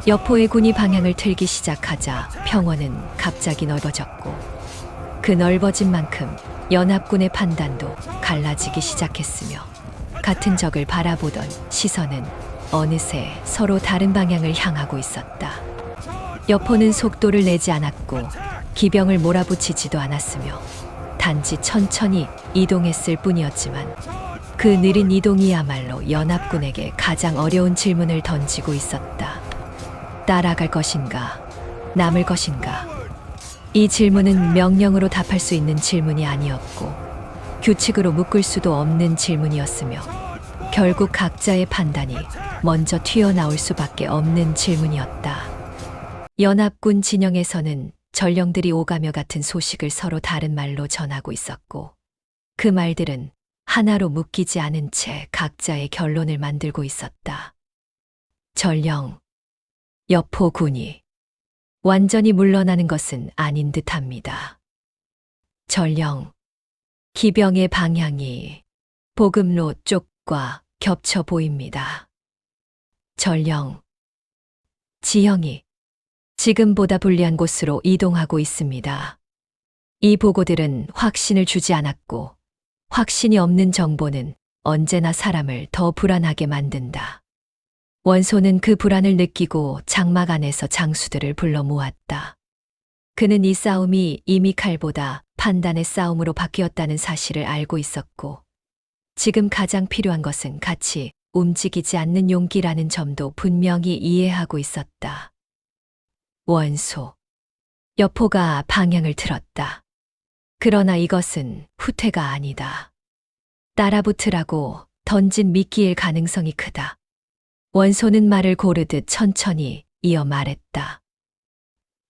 여포의 군이 방향을 틀기 시작하자 평원은 갑자기 넓어졌고 그 넓어진 만큼 연합군의 판단도 갈라지기 시작했으며 같은 적을 바라보던 시선은 어느새 서로 다른 방향을 향하고 있었다. 여포는 속도를 내지 않았고 기병을 몰아붙이지도 않았으며 단지 천천히 이동했을 뿐이었지만 그 느린 이동이야말로 연합군에게 가장 어려운 질문을 던지고 있었다. 따라갈 것인가? 남을 것인가? 이 질문은 명령으로 답할 수 있는 질문이 아니었고 규칙으로 묶을 수도 없는 질문이었으며 결국 각자의 판단이 먼저 튀어나올 수밖에 없는 질문이었다. 연합군 진영에서는 전령들이 오가며 같은 소식을 서로 다른 말로 전하고 있었고 그 말들은 하나로 묶이지 않은 채 각자의 결론을 만들고 있었다. 전령, 여포군이 완전히 물러나는 것은 아닌 듯합니다. 전령, 기병의 방향이 보급로 쪽과 겹쳐 보입니다. 전령, 지형이 지금보다 불리한 곳으로 이동하고 있습니다. 이 보고들은 확신을 주지 않았고 확신이 없는 정보는 언제나 사람을 더 불안하게 만든다. 원소는 그 불안을 느끼고 장막 안에서 장수들을 불러 모았다. 그는 이 싸움이 이미 칼보다 판단의 싸움으로 바뀌었다는 사실을 알고 있었고 지금 가장 필요한 것은 같이 움직이지 않는 용기라는 점도 분명히 이해하고 있었다. 원소. 여포가 방향을 틀었다. 그러나 이것은 후퇴가 아니다. 따라붙으라고 던진 미끼일 가능성이 크다. 원소는 말을 고르듯 천천히 이어 말했다.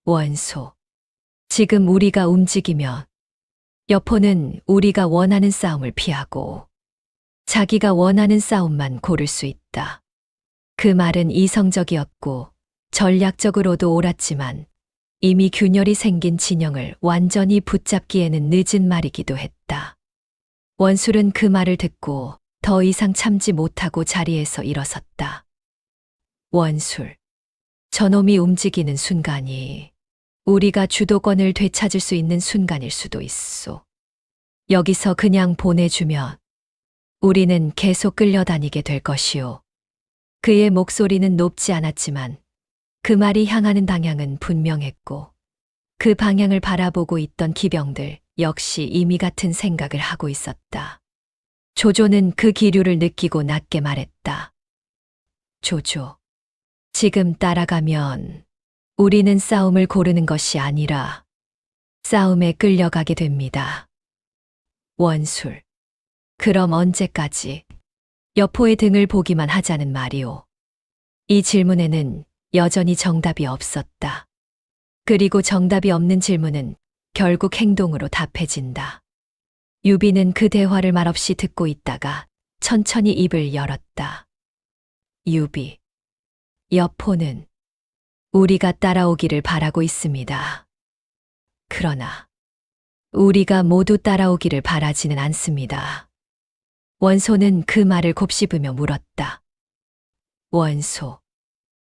원소. 지금 우리가 움직이면 여포는 우리가 원하는 싸움을 피하고 자기가 원하는 싸움만 고를 수 있다. 그 말은 이성적이었고 전략적으로도 옳았지만 이미 균열이 생긴 진영을 완전히 붙잡기에는 늦은 말이기도 했다. 원술은 그 말을 듣고 더 이상 참지 못하고 자리에서 일어섰다. 원술, 저놈이 움직이는 순간이 우리가 주도권을 되찾을 수 있는 순간일 수도 있소. 여기서 그냥 보내주면 우리는 계속 끌려다니게 될 것이오. 그의 목소리는 높지 않았지만 그 말이 향하는 방향은 분명했고 그 방향을 바라보고 있던 기병들 역시 이미 같은 생각을 하고 있었다. 조조는 그 기류를 느끼고 낮게 말했다. 조조, 지금 따라가면 우리는 싸움을 고르는 것이 아니라 싸움에 끌려가게 됩니다. 원술, 그럼 언제까지 여포의 등을 보기만 하자는 말이오? 이 질문에는 여전히 정답이 없었다. 그리고 정답이 없는 질문은 결국 행동으로 답해진다. 유비는 그 대화를 말없이 듣고 있다가 천천히 입을 열었다. 유비, 여포는 우리가 따라오기를 바라고 있습니다. 그러나 우리가 모두 따라오기를 바라지는 않습니다. 원소는 그 말을 곱씹으며 물었다. 원소,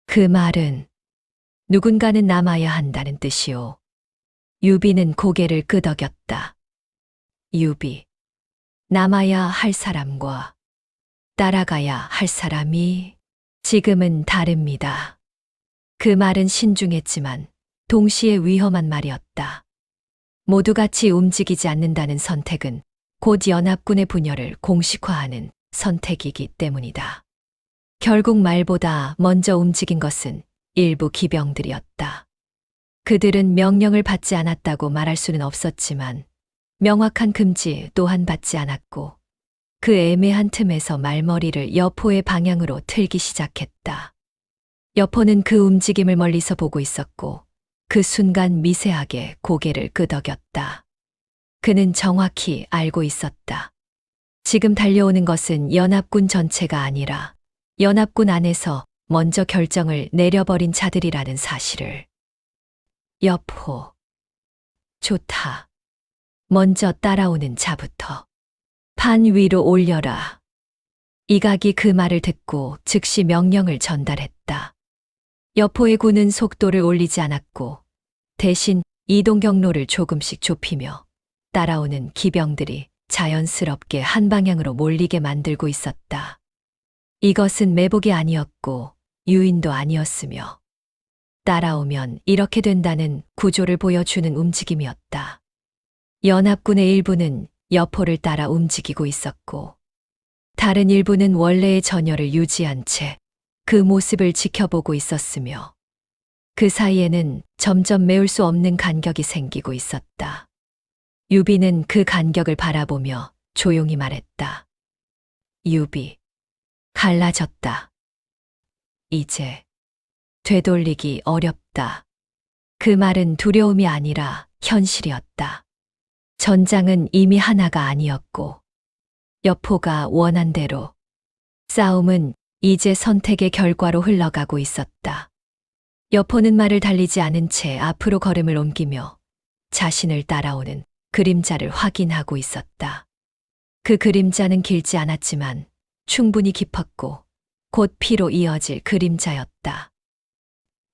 그 말은 누군가는 남아야 한다는 뜻이오. 유비는 고개를 끄덕였다. 유비, 남아야 할 사람과 따라가야 할 사람이 지금은 다릅니다. 그 말은 신중했지만 동시에 위험한 말이었다. 모두 같이 움직이지 않는다는 선택은 곧 연합군의 분열을 공식화하는 선택이기 때문이다. 결국 말보다 먼저 움직인 것은 일부 기병들이었다. 그들은 명령을 받지 않았다고 말할 수는 없었지만 명확한 금지 또한 받지 않았고 그 애매한 틈에서 말머리를 여포의 방향으로 틀기 시작했다. 여포는 그 움직임을 멀리서 보고 있었고 그 순간 미세하게 고개를 끄덕였다. 그는 정확히 알고 있었다. 지금 달려오는 것은 연합군 전체가 아니라 연합군 안에서 먼저 결정을 내려버린 자들이라는 사실을. 여포. 좋다. 먼저 따라오는 자부터 판 위로 올려라. 이각이 그 말을 듣고 즉시 명령을 전달했다. 여포의 군은 속도를 올리지 않았고 대신 이동 경로를 조금씩 좁히며 따라오는 기병들이 자연스럽게 한 방향으로 몰리게 만들고 있었다. 이것은 매복이 아니었고 유인도 아니었으며 따라오면 이렇게 된다는 구조를 보여주는 움직임이었다. 연합군의 일부는 여포를 따라 움직이고 있었고 다른 일부는 원래의 전열을 유지한 채 그 모습을 지켜보고 있었으며 그 사이에는 점점 메울 수 없는 간격이 생기고 있었다. 유비는 그 간격을 바라보며 조용히 말했다. 유비, 갈라졌다. 이제 되돌리기 어렵다. 그 말은 두려움이 아니라 현실이었다. 전장은 이미 하나가 아니었고 여포가 원한 대로 싸움은 이제 선택의 결과로 흘러가고 있었다. 여포는 말을 달리지 않은 채 앞으로 걸음을 옮기며 자신을 따라오는 그림자를 확인하고 있었다. 그 그림자는 길지 않았지만 충분히 깊었고 곧 피로 이어질 그림자였다.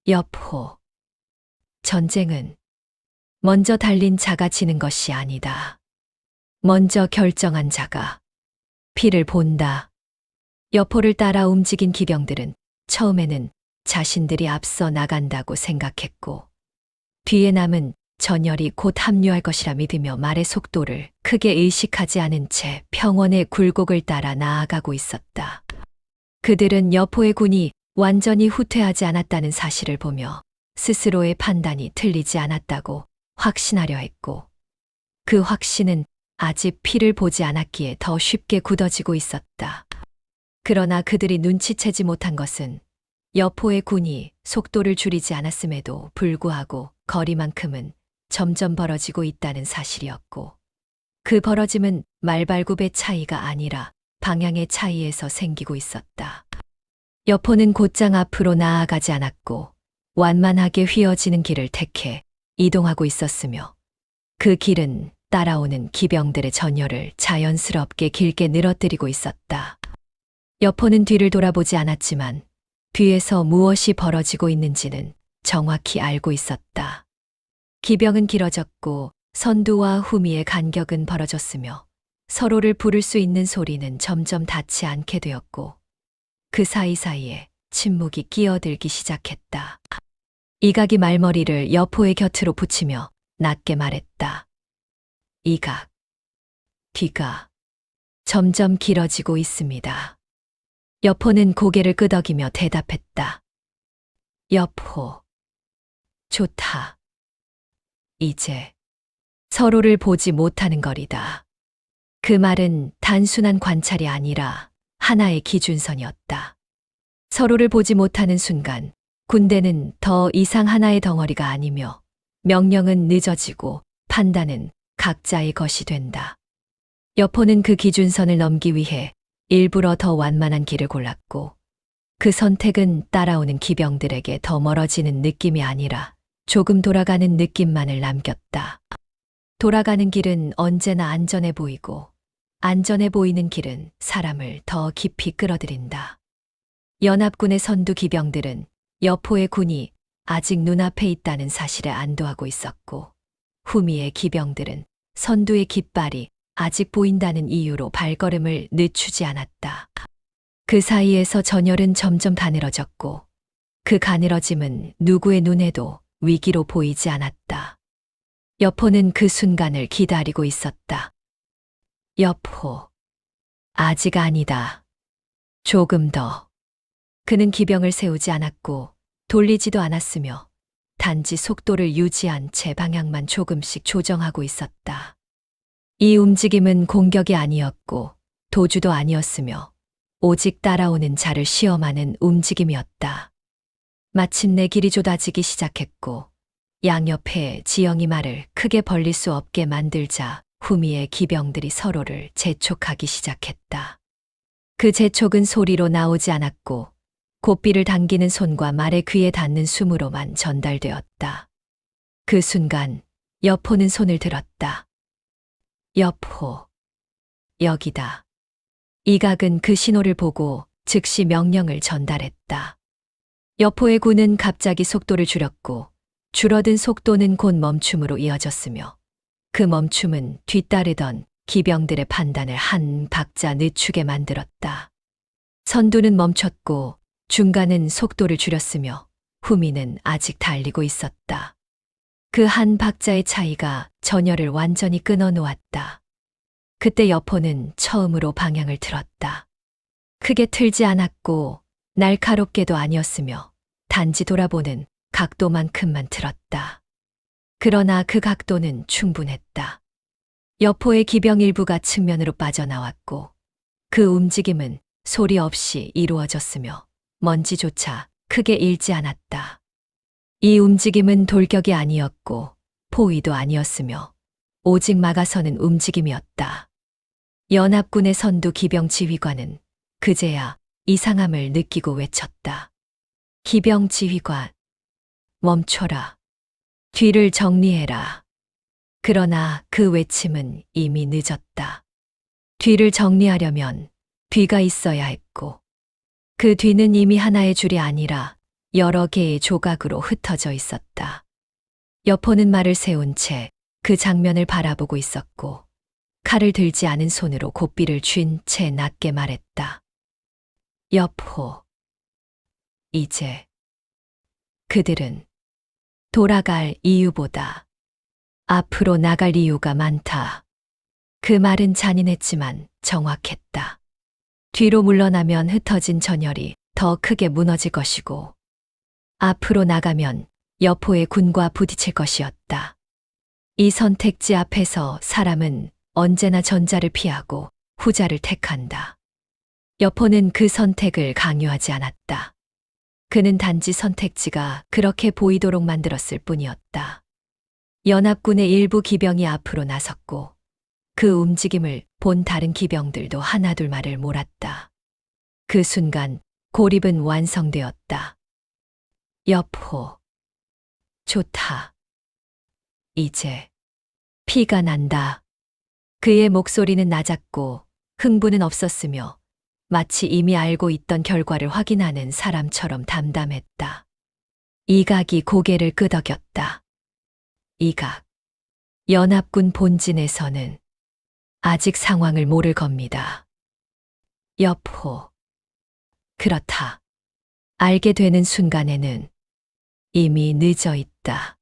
여포. 전쟁은 먼저 달린 자가 지는 것이 아니다. 먼저 결정한 자가 피를 본다. 여포를 따라 움직인 기병들은 처음에는 자신들이 앞서 나간다고 생각했고 뒤에 남은 전열이 곧 합류할 것이라 믿으며 말의 속도를 크게 의식하지 않은 채 평원의 굴곡을 따라 나아가고 있었다. 그들은 여포의 군이 완전히 후퇴하지 않았다는 사실을 보며 스스로의 판단이 틀리지 않았다고 확신하려 했고 그 확신은 아직 피를 보지 않았기에 더 쉽게 굳어지고 있었다. 그러나 그들이 눈치채지 못한 것은 여포의 군이 속도를 줄이지 않았음에도 불구하고 거리만큼은 점점 벌어지고 있다는 사실이었고 그 벌어짐은 말발굽의 차이가 아니라 방향의 차이에서 생기고 있었다. 여포는 곧장 앞으로 나아가지 않았고 완만하게 휘어지는 길을 택해 이동하고 있었으며 그 길은 따라오는 기병들의 전열을 자연스럽게 길게 늘어뜨리고 있었다. 여포는 뒤를 돌아보지 않았지만 뒤에서 무엇이 벌어지고 있는지는 정확히 알고 있었다. 기병은 길어졌고 선두와 후미의 간격은 벌어졌으며 서로를 부를 수 있는 소리는 점점 닿지 않게 되었고 그 사이사이에 침묵이 끼어들기 시작했다. 이각이 말머리를 여포의 곁으로 붙이며 낮게 말했다. 이각, 뒤가 점점 길어지고 있습니다. 여포는 고개를 끄덕이며 대답했다. 여포, 좋다. 이제 서로를 보지 못하는 거리다. 그 말은 단순한 관찰이 아니라 하나의 기준선이었다. 서로를 보지 못하는 순간 군대는 더 이상 하나의 덩어리가 아니며 명령은 늦어지고 판단은 각자의 것이 된다. 여포는 그 기준선을 넘기 위해 일부러 더 완만한 길을 골랐고 그 선택은 따라오는 기병들에게 더 멀어지는 느낌이 아니라 조금 돌아가는 느낌만을 남겼다. 돌아가는 길은 언제나 안전해 보이고 안전해 보이는 길은 사람을 더 깊이 끌어들인다. 연합군의 선두 기병들은 여포의 군이 아직 눈앞에 있다는 사실에 안도하고 있었고 후미의 기병들은 선두의 깃발이 아직 보인다는 이유로 발걸음을 늦추지 않았다. 그 사이에서 전열은 점점 가늘어졌고 그 가늘어짐은 누구의 눈에도 위기로 보이지 않았다. 여포는 그 순간을 기다리고 있었다. 여포, 아직 아니다. 조금 더. 그는 기병을 세우지 않았고 돌리지도 않았으며 단지 속도를 유지한 채 방향만 조금씩 조정하고 있었다. 이 움직임은 공격이 아니었고 도주도 아니었으며 오직 따라오는 자를 시험하는 움직임이었다. 마침내 길이 좁아지기 시작했고 양옆에 지형이 말을 크게 벌릴 수 없게 만들자 후미의 기병들이 서로를 재촉하기 시작했다. 그 재촉은 소리로 나오지 않았고 고삐를 당기는 손과 말의 귀에 닿는 숨으로만 전달되었다. 그 순간 여포는 손을 들었다. 여포, 여기다. 이각은 그 신호를 보고 즉시 명령을 전달했다. 여포의 군은 갑자기 속도를 줄였고 줄어든 속도는 곧 멈춤으로 이어졌으며 그 멈춤은 뒤따르던 기병들의 판단을 한 박자 늦추게 만들었다. 선두는 멈췄고 중간은 속도를 줄였으며 후미는 아직 달리고 있었다. 그 한 박자의 차이가 전열을 완전히 끊어 놓았다. 그때 여포는 처음으로 방향을 틀었다. 크게 틀지 않았고 날카롭게도 아니었으며 단지 돌아보는 각도만큼만 틀었다. 그러나 그 각도는 충분했다. 여포의 기병 일부가 측면으로 빠져나왔고 그 움직임은 소리 없이 이루어졌으며 먼지조차 크게 일지 않았다. 이 움직임은 돌격이 아니었고 포위도 아니었으며 오직 막아서는 움직임이었다. 연합군의 선두 기병 지휘관은 그제야 이상함을 느끼고 외쳤다. 기병 지휘관, 멈춰라. 뒤를 정리해라. 그러나 그 외침은 이미 늦었다. 뒤를 정리하려면 뒤가 있어야 했고 그 뒤는 이미 하나의 줄이 아니라 여러 개의 조각으로 흩어져 있었다. 여포는 말을 세운 채 그 장면을 바라보고 있었고 칼을 들지 않은 손으로 고삐를 쥔 채 낮게 말했다. 여포, 이제 그들은 돌아갈 이유보다 앞으로 나갈 이유가 많다. 그 말은 잔인했지만 정확했다. 뒤로 물러나면 흩어진 전열이 더 크게 무너질 것이고 앞으로 나가면 여포의 군과 부딪힐 것이었다. 이 선택지 앞에서 사람은 언제나 전자를 피하고 후자를 택한다. 여포는 그 선택을 강요하지 않았다. 그는 단지 선택지가 그렇게 보이도록 만들었을 뿐이었다. 연합군의 일부 기병이 앞으로 나섰고 그 움직임을 본 다른 기병들도 하나둘 말을 몰았다. 그 순간 고립은 완성되었다. 여포, 좋다. 이제 피가 난다. 그의 목소리는 낮았고 흥분은 없었으며 마치 이미 알고 있던 결과를 확인하는 사람처럼 담담했다. 이각이 고개를 끄덕였다. 이각, 연합군 본진에서는 아직 상황을 모를 겁니다. 여포, 그렇다. 알게 되는 순간에는 이미 늦어 있다.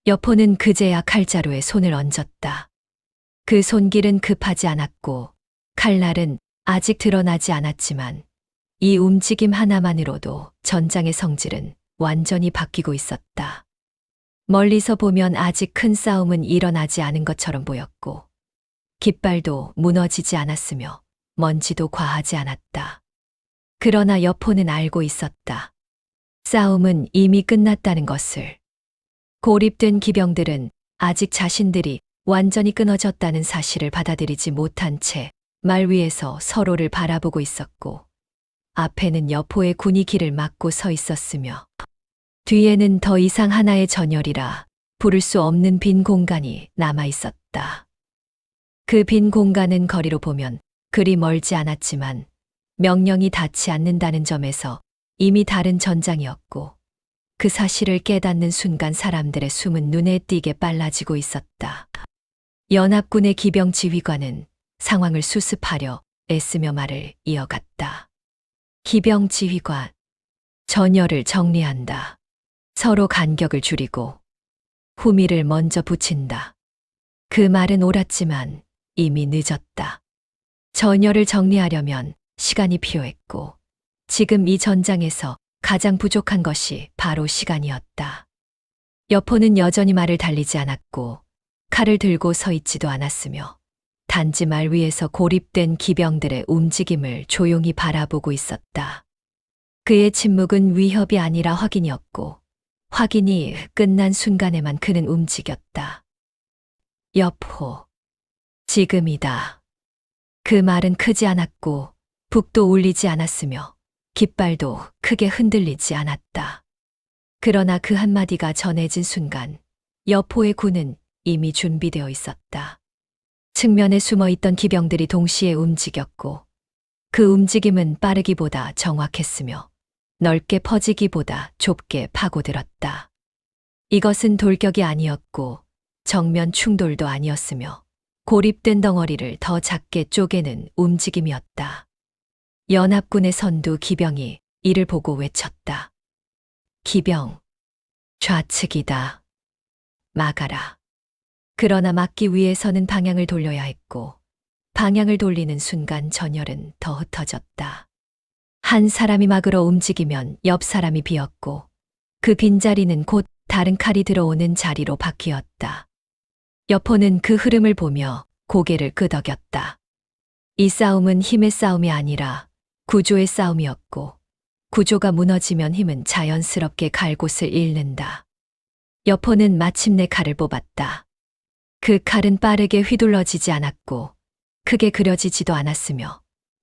여포는 그제야 칼자루에 손을 얹었다. 그 손길은 급하지 않았고 칼날은 아직 드러나지 않았지만 이 움직임 하나만으로도 전장의 성질은 완전히 바뀌고 있었다. 멀리서 보면 아직 큰 싸움은 일어나지 않은 것처럼 보였고 깃발도 무너지지 않았으며 먼지도 과하지 않았다. 그러나 여포는 알고 있었다. 싸움은 이미 끝났다는 것을. 고립된 기병들은 아직 자신들이 완전히 끊어졌다는 사실을 받아들이지 못한 채 말 위에서 서로를 바라보고 있었고 앞에는 여포의 군이 길을 막고 서 있었으며 뒤에는 더 이상 하나의 전열이라 부를 수 없는 빈 공간이 남아 있었다. 그 빈 공간은 거리로 보면 그리 멀지 않았지만 명령이 닿지 않는다는 점에서 이미 다른 전장이었고 그 사실을 깨닫는 순간 사람들의 숨은 눈에 띄게 빨라지고 있었다. 연합군의 기병 지휘관은 상황을 수습하려 애쓰며 말을 이어갔다. 기병 지휘관, 전열을 정리한다. 서로 간격을 줄이고 후미를 먼저 붙인다. 그 말은 옳았지만 이미 늦었다. 전열을 정리하려면 시간이 필요했고 지금 이 전장에서 가장 부족한 것이 바로 시간이었다. 여포는 여전히 말을 달리지 않았고 칼을 들고 서 있지도 않았으며 단지 말 위에서 고립된 기병들의 움직임을 조용히 바라보고 있었다. 그의 침묵은 위협이 아니라 확인이었고 확인이 끝난 순간에만 그는 움직였다. 여포, 지금이다. 그 말은 크지 않았고 북도 울리지 않았으며 깃발도 크게 흔들리지 않았다. 그러나 그 한마디가 전해진 순간 여포의 군은 이미 준비되어 있었다. 측면에 숨어있던 기병들이 동시에 움직였고 그 움직임은 빠르기보다 정확했으며 넓게 퍼지기보다 좁게 파고들었다. 이것은 돌격이 아니었고 정면 충돌도 아니었으며 고립된 덩어리를 더 작게 쪼개는 움직임이었다. 연합군의 선두 기병이 이를 보고 외쳤다. 기병, 좌측이다. 막아라. 그러나 막기 위해서는 방향을 돌려야 했고 방향을 돌리는 순간 전열은 더 흩어졌다. 한 사람이 막으로 움직이면 옆 사람이 비었고 그 빈자리는 곧 다른 칼이 들어오는 자리로 바뀌었다. 여포는 그 흐름을 보며 고개를 끄덕였다. 이 싸움은 힘의 싸움이 아니라 구조의 싸움이었고 구조가 무너지면 힘은 자연스럽게 갈 곳을 잃는다. 여포는 마침내 칼을 뽑았다. 그 칼은 빠르게 휘둘러지지 않았고 크게 그려지지도 않았으며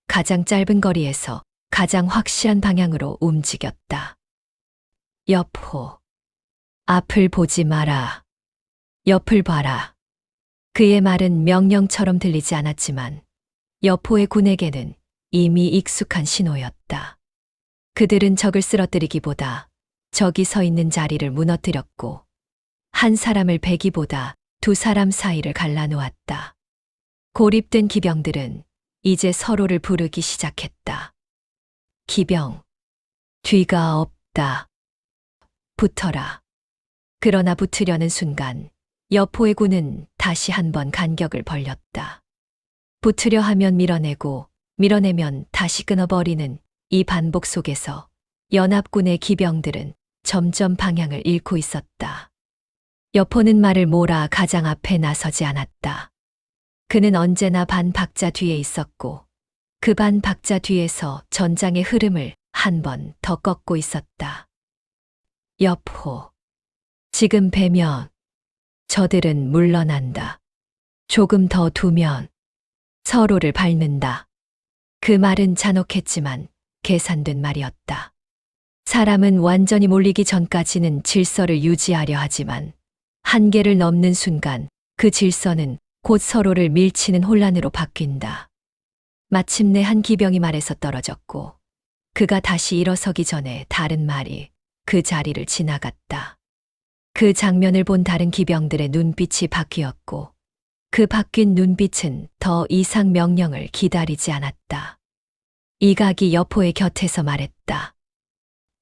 가장 짧은 거리에서 가장 확실한 방향으로 움직였다. 여포, 앞을 보지 마라. 옆을 봐라. 그의 말은 명령처럼 들리지 않았지만 여포의 군에게는 이미 익숙한 신호였다. 그들은 적을 쓰러뜨리기보다 적이 서 있는 자리를 무너뜨렸고 한 사람을 베기보다 두 사람 사이를 갈라놓았다. 고립된 기병들은 이제 서로를 부르기 시작했다. 기병, 뒤가 없다. 붙어라. 그러나 붙으려는 순간 여포의 군은 다시 한번 간격을 벌렸다. 붙으려 하면 밀어내고 밀어내면 다시 끊어버리는 이 반복 속에서 연합군의 기병들은 점점 방향을 잃고 있었다. 여포는 말을 몰아 가장 앞에 나서지 않았다. 그는 언제나 반 박자 뒤에 있었고 그 반 박자 뒤에서 전장의 흐름을 한 번 더 꺾고 있었다. 여포, 지금 배면 저들은 물러난다. 조금 더 두면 서로를 밟는다. 그 말은 잔혹했지만 계산된 말이었다. 사람은 완전히 몰리기 전까지는 질서를 유지하려 하지만 한계를 넘는 순간 그 질서는 곧 서로를 밀치는 혼란으로 바뀐다. 마침내 한 기병이 말에서 떨어졌고 그가 다시 일어서기 전에 다른 말이 그 자리를 지나갔다. 그 장면을 본 다른 기병들의 눈빛이 바뀌었고 그 바뀐 눈빛은 더 이상 명령을 기다리지 않았다. 이각이 여포의 곁에서 말했다.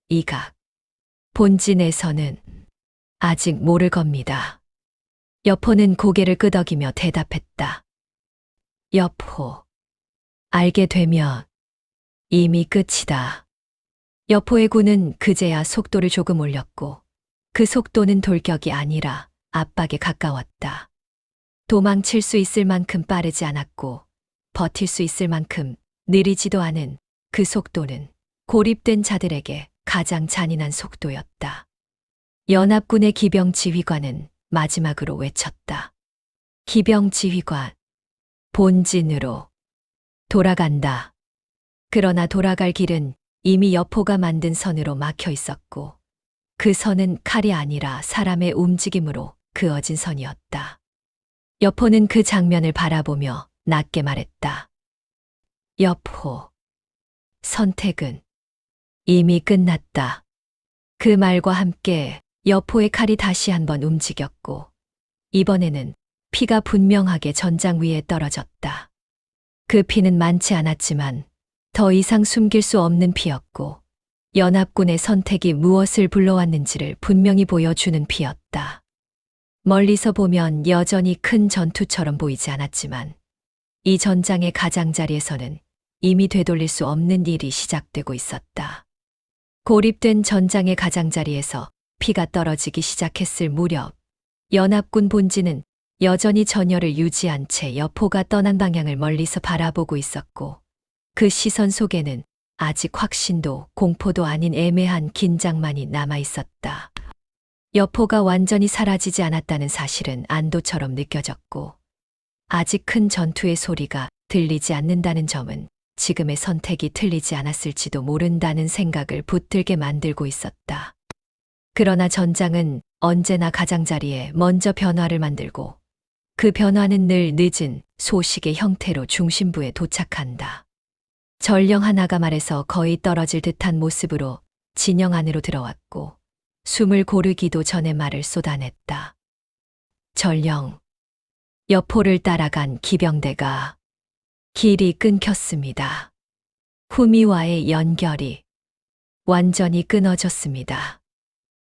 이각, 본진에서는 아직 모를 겁니다. 여포는 고개를 끄덕이며 대답했다. 여포, 알게 되면 이미 끝이다. 여포의 군은 그제야 속도를 조금 올렸고 그 속도는 돌격이 아니라 압박에 가까웠다. 도망칠 수 있을 만큼 빠르지 않았고 버틸 수 있을 만큼 느리지도 않은 그 속도는 고립된 자들에게 가장 잔인한 속도였다. 연합군의 기병 지휘관은 마지막으로 외쳤다. 기병 지휘관, 본진으로 돌아간다. 그러나 돌아갈 길은 이미 여포가 만든 선으로 막혀 있었고 그 선은 칼이 아니라 사람의 움직임으로 그어진 선이었다. 여포는 그 장면을 바라보며 낮게 말했다. 여포, 선택은 이미 끝났다. 그 말과 함께 여포의 칼이 다시 한번 움직였고 이번에는 피가 분명하게 전장 위에 떨어졌다. 그 피는 많지 않았지만 더 이상 숨길 수 없는 피였고 연합군의 선택이 무엇을 불러왔는지를 분명히 보여주는 피였다. 멀리서 보면 여전히 큰 전투처럼 보이지 않았지만 이 전장의 가장자리에서는 이미 되돌릴 수 없는 일이 시작되고 있었다. 고립된 전장의 가장자리에서 피가 떨어지기 시작했을 무렵 연합군 본진은 여전히 전열을 유지한 채 여포가 떠난 방향을 멀리서 바라보고 있었고 그 시선 속에는 아직 확신도 공포도 아닌 애매한 긴장만이 남아 있었다. 여포가 완전히 사라지지 않았다는 사실은 안도처럼 느껴졌고 아직 큰 전투의 소리가 들리지 않는다는 점은 지금의 선택이 틀리지 않았을지도 모른다는 생각을 붙들게 만들고 있었다. 그러나 전장은 언제나 가장자리에 먼저 변화를 만들고 그 변화는 늘 늦은 소식의 형태로 중심부에 도착한다. 전령 하나가 말에서 거의 떨어질 듯한 모습으로 진영 안으로 들어왔고 숨을 고르기도 전에 말을 쏟아냈다. 전령, 여포를 따라간 기병대가 길이 끊겼습니다. 후미와의 연결이 완전히 끊어졌습니다.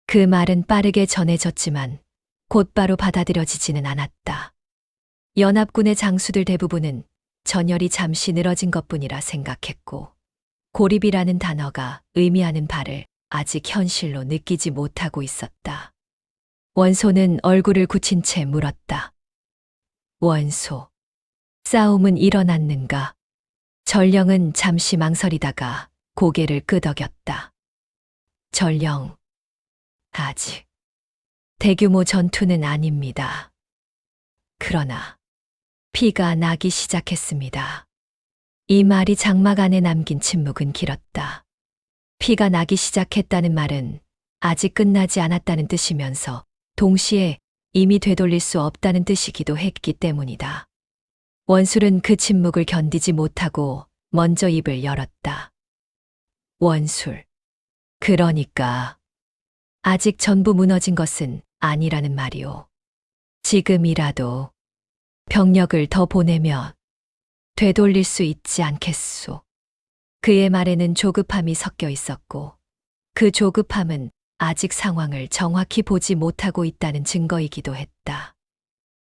그 말은 빠르게 전해졌지만 곧바로 받아들여지지는 않았다. 연합군의 장수들 대부분은 전열이 잠시 늘어진 것뿐이라 생각했고 고립이라는 단어가 의미하는 바를 아직 현실로 느끼지 못하고 있었다. 원소는 얼굴을 굳힌 채 물었다. 원소, 싸움은 일어났는가? 전령은 잠시 망설이다가 고개를 끄덕였다. 전령, 아직 대규모 전투는 아닙니다. 그러나 피가 나기 시작했습니다. 이 말이 장막 안에 남긴 침묵은 길었다. 피가 나기 시작했다는 말은 아직 끝나지 않았다는 뜻이면서 동시에 이미 되돌릴 수 없다는 뜻이기도 했기 때문이다. 원술은 그 침묵을 견디지 못하고 먼저 입을 열었다. 원술, 그러니까 아직 전부 무너진 것은 아니라는 말이오. 지금이라도 병력을 더 보내면 되돌릴 수 있지 않겠소. 그의 말에는 조급함이 섞여 있었고 그 조급함은 아직 상황을 정확히 보지 못하고 있다는 증거이기도 했다.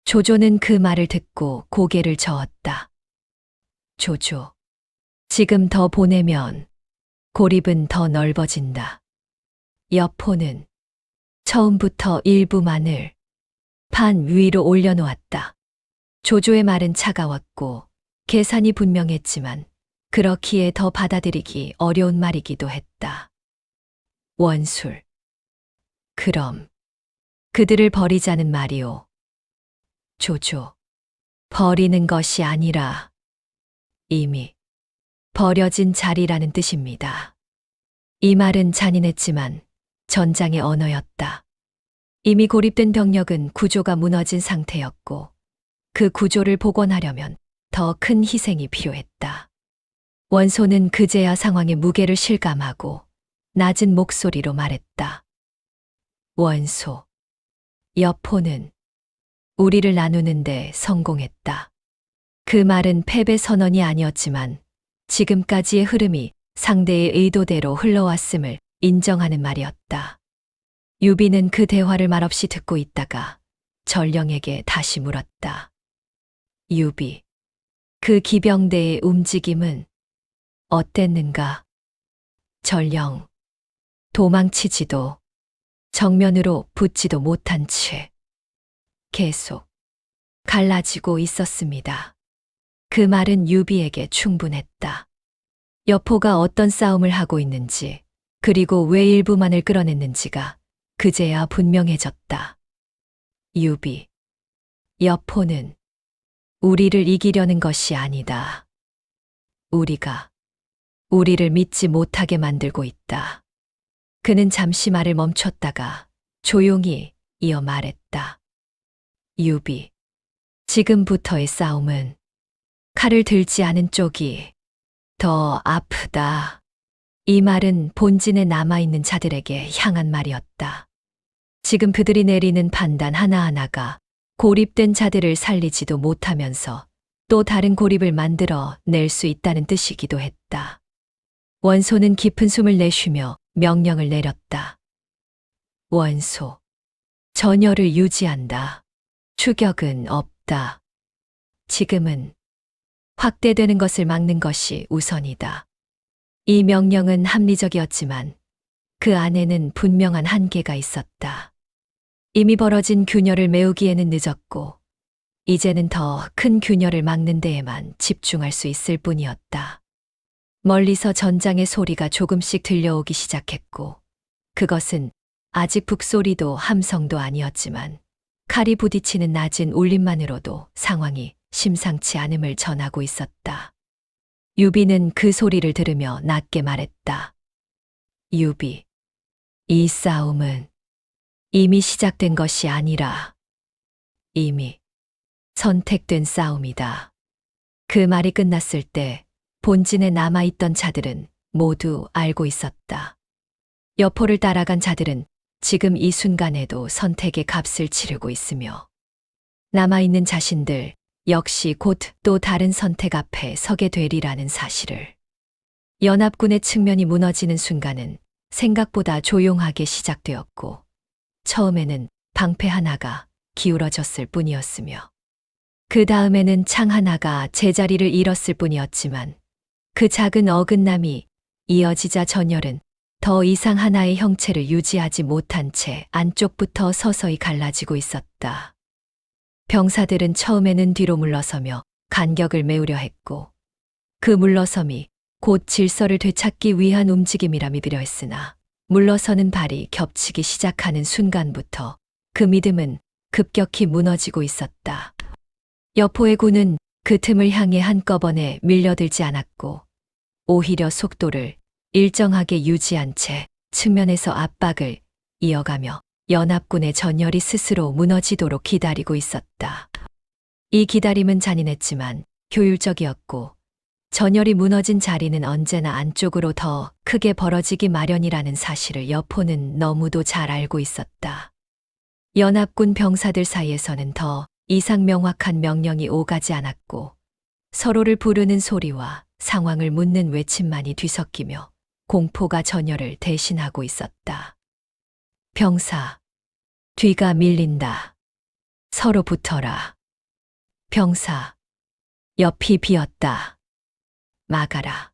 조조는 그 말을 듣고 고개를 저었다. 조조, 지금 더 보내면 고립은 더 넓어진다. 여포는 처음부터 일부만을 판 위로 올려놓았다. 조조의 말은 차가웠고 계산이 분명했지만 그렇기에 더 받아들이기 어려운 말이기도 했다. 원술, 그럼 그들을 버리자는 말이오. 조조, 버리는 것이 아니라 이미 버려진 자리라는 뜻입니다. 이 말은 잔인했지만 전장의 언어였다. 이미 고립된 병력은 구조가 무너진 상태였고 그 구조를 복원하려면 더 큰 희생이 필요했다. 원소는 그제야 상황의 무게를 실감하고 낮은 목소리로 말했다. 원소, 여포는 우리를 나누는데 성공했다. 그 말은 패배 선언이 아니었지만 지금까지의 흐름이 상대의 의도대로 흘러왔음을 인정하는 말이었다. 유비는 그 대화를 말없이 듣고 있다가 전령에게 다시 물었다. 유비, 그 기병대의 움직임은 어땠는가? 전령, 도망치지도 정면으로 붙지도 못한 채 계속 갈라지고 있었습니다. 그 말은 유비에게 충분했다. 여포가 어떤 싸움을 하고 있는지 그리고 왜 일부만을 끌어냈는지가 그제야 분명해졌다. 유비, 여포는 우리를 이기려는 것이 아니다. 우리가 우리를 믿지 못하게 만들고 있다. 그는 잠시 말을 멈췄다가 조용히 이어 말했다. 유비, 지금부터의 싸움은 칼을 들지 않은 쪽이 더 아프다. 이 말은 본진에 남아있는 자들에게 향한 말이었다. 지금 그들이 내리는 판단 하나하나가 고립된 자들을 살리지도 못하면서 또 다른 고립을 만들어 낼 수 있다는 뜻이기도 했다. 원소는 깊은 숨을 내쉬며 명령을 내렸다. 원소, 전열을 유지한다. 추격은 없다. 지금은 확대되는 것을 막는 것이 우선이다. 이 명령은 합리적이었지만 그 안에는 분명한 한계가 있었다. 이미 벌어진 균열을 메우기에는 늦었고 이제는 더 큰 균열을 막는 데에만 집중할 수 있을 뿐이었다. 멀리서 전장의 소리가 조금씩 들려오기 시작했고 그것은 아직 북소리도 함성도 아니었지만 칼이 부딪히는 낮은 울림만으로도 상황이 심상치 않음을 전하고 있었다. 유비는 그 소리를 들으며 낮게 말했다. 유비, 이 싸움은 이미 시작된 것이 아니라 이미 선택된 싸움이다. 그 말이 끝났을 때 본진에 남아있던 자들은 모두 알고 있었다. 여포를 따라간 자들은 지금 이 순간에도 선택의 값을 치르고 있으며 남아있는 자신들 역시 곧 또 다른 선택 앞에 서게 되리라는 사실을. 연합군의 측면이 무너지는 순간은 생각보다 조용하게 시작되었고 처음에는 방패 하나가 기울어졌을 뿐이었으며 그 다음에는 창 하나가 제자리를 잃었을 뿐이었지만 그 작은 어긋남이 이어지자 전열은 더 이상 하나의 형체를 유지하지 못한 채 안쪽부터 서서히 갈라지고 있었다. 병사들은 처음에는 뒤로 물러서며 간격을 메우려 했고 그 물러섬이 곧 질서를 되찾기 위한 움직임이라 믿으려 했으나 물러서는 발이 겹치기 시작하는 순간부터 그 믿음은 급격히 무너지고 있었다. 여포의 군은 그 틈을 향해 한꺼번에 밀려들지 않았고 오히려 속도를 일정하게 유지한 채 측면에서 압박을 이어가며 연합군의 전열이 스스로 무너지도록 기다리고 있었다. 이 기다림은 잔인했지만 효율적이었고 전열이 무너진 자리는 언제나 안쪽으로 더 크게 벌어지기 마련이라는 사실을 여포는 너무도 잘 알고 있었다. 연합군 병사들 사이에서는 더 이상 명확한 명령이 오가지 않았고 서로를 부르는 소리와 상황을 묻는 외침만이 뒤섞이며 공포가 전열을 대신하고 있었다. 병사, 뒤가 밀린다. 서로 붙어라. 병사, 옆이 비었다. 막아라.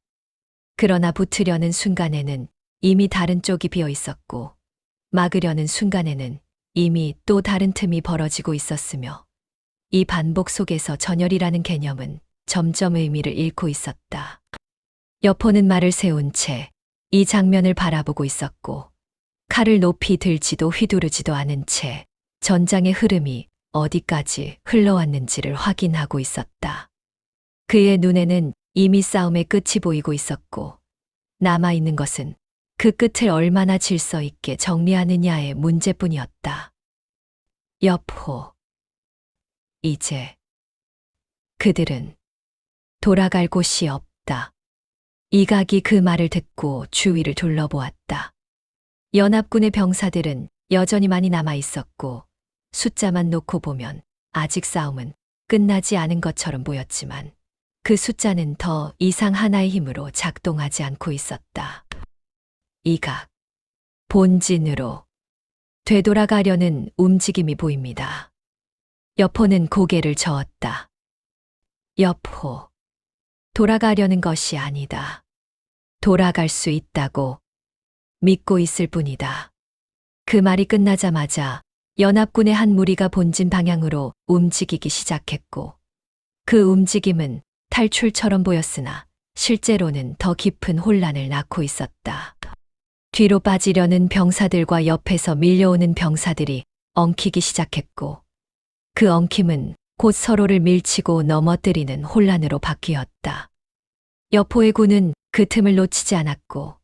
그러나 붙으려는 순간에는 이미 다른 쪽이 비어 있었고 막으려는 순간에는 이미 또 다른 틈이 벌어지고 있었으며 이 반복 속에서 전열이라는 개념은 점점 의미를 잃고 있었다. 여포는 말을 세운 채 이 장면을 바라보고 있었고 칼을 높이 들지도 휘두르지도 않은 채 전장의 흐름이 어디까지 흘러왔는지를 확인하고 있었다. 그의 눈에는 이미 싸움의 끝이 보이고 있었고 남아있는 것은 그 끝을 얼마나 질서 있게 정리하느냐의 문제뿐이었다. 여포. 이제 그들은 돌아갈 곳이 없다. 이각이 그 말을 듣고 주위를 둘러보았다. 연합군의 병사들은 여전히 많이 남아 있었고 숫자만 놓고 보면 아직 싸움은 끝나지 않은 것처럼 보였지만 그 숫자는 더 이상 하나의 힘으로 작동하지 않고 있었다. 이각, 본진으로 되돌아가려는 움직임이 보입니다. 여포는 고개를 저었다. 여포, 돌아가려는 것이 아니다. 돌아갈 수 있다고 믿고 있을 뿐이다. 그 말이 끝나자마자 연합군의 한 무리가 본진 방향으로 움직이기 시작했고 그 움직임은 탈출처럼 보였으나 실제로는 더 깊은 혼란을 낳고 있었다. 뒤로 빠지려는 병사들과 옆에서 밀려오는 병사들이 엉키기 시작했고 그 엉킴은 곧 서로를 밀치고 넘어뜨리는 혼란으로 바뀌었다. 여포의 군은 그 틈을 놓치지 않았고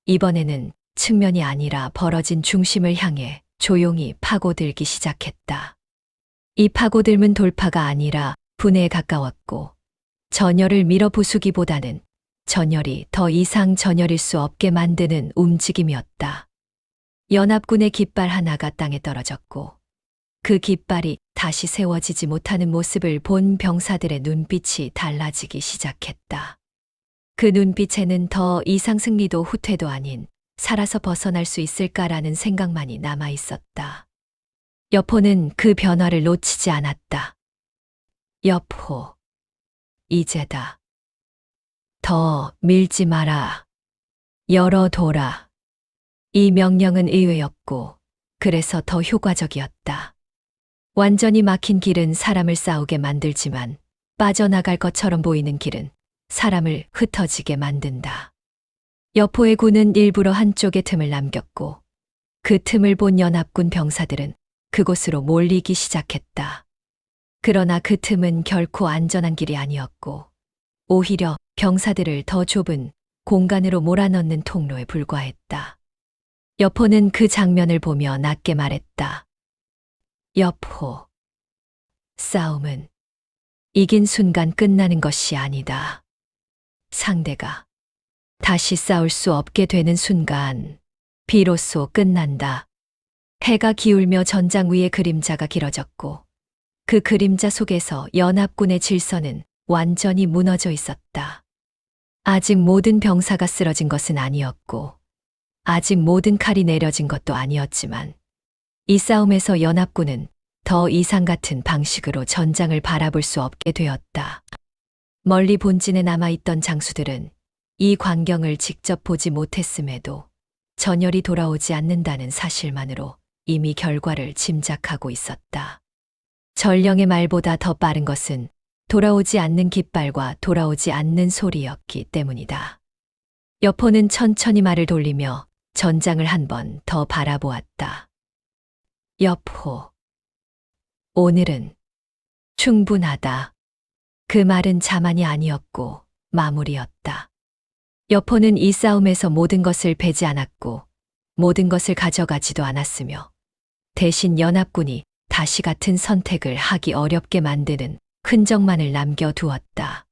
이번에는 측면이 아니라 벌어진 중심을 향해 조용히 파고들기 시작했다. 이 파고들면 돌파가 아니라 분해에 가까웠고 전열을 밀어부수기보다는 전열이 더 이상 전열일 수 없게 만드는 움직임이었다. 연합군의 깃발 하나가 땅에 떨어졌고 그 깃발이 다시 세워지지 못하는 모습을 본 병사들의 눈빛이 달라지기 시작했다. 그 눈빛에는 더 이상 승리도 후퇴도 아닌 살아서 벗어날 수 있을까라는 생각만이 남아 있었다. 여포는 그 변화를 놓치지 않았다. 여포, 이제다. 더 밀지 마라. 열어둬라. 이 명령은 의외였고 그래서 더 효과적이었다. 완전히 막힌 길은 사람을 싸우게 만들지만 빠져나갈 것처럼 보이는 길은 사람을 흩어지게 만든다. 여포의 군은 일부러 한쪽의 틈을 남겼고 그 틈을 본 연합군 병사들은 그곳으로 몰리기 시작했다. 그러나 그 틈은 결코 안전한 길이 아니었고 오히려 병사들을 더 좁은 공간으로 몰아넣는 통로에 불과했다. 여포는 그 장면을 보며 낮게 말했다. 여포, 싸움은 이긴 순간 끝나는 것이 아니다. 상대가 다시 싸울 수 없게 되는 순간 비로소 끝난다. 해가 기울며 전장 위의 그림자가 길어졌고 그 그림자 속에서 연합군의 질서는 완전히 무너져 있었다. 아직 모든 병사가 쓰러진 것은 아니었고 아직 모든 칼이 내려진 것도 아니었지만 이 싸움에서 연합군은 더 이상 같은 방식으로 전장을 바라볼 수 없게 되었다. 멀리 본진에 남아있던 장수들은 이 광경을 직접 보지 못했음에도 전열이 돌아오지 않는다는 사실만으로 이미 결과를 짐작하고 있었다. 전령의 말보다 더 빠른 것은 돌아오지 않는 깃발과 돌아오지 않는 소리였기 때문이다. 여포는 천천히 말을 돌리며 전장을 한 번 더 바라보았다. 여포, 오늘은 충분하다. 그 말은 자만이 아니었고 마무리였다. 여포는 이 싸움에서 모든 것을 베지 않았고 모든 것을 가져가지도 않았으며 대신 연합군이 다시 같은 선택을 하기 어렵게 만드는 흔적만을 남겨두었다.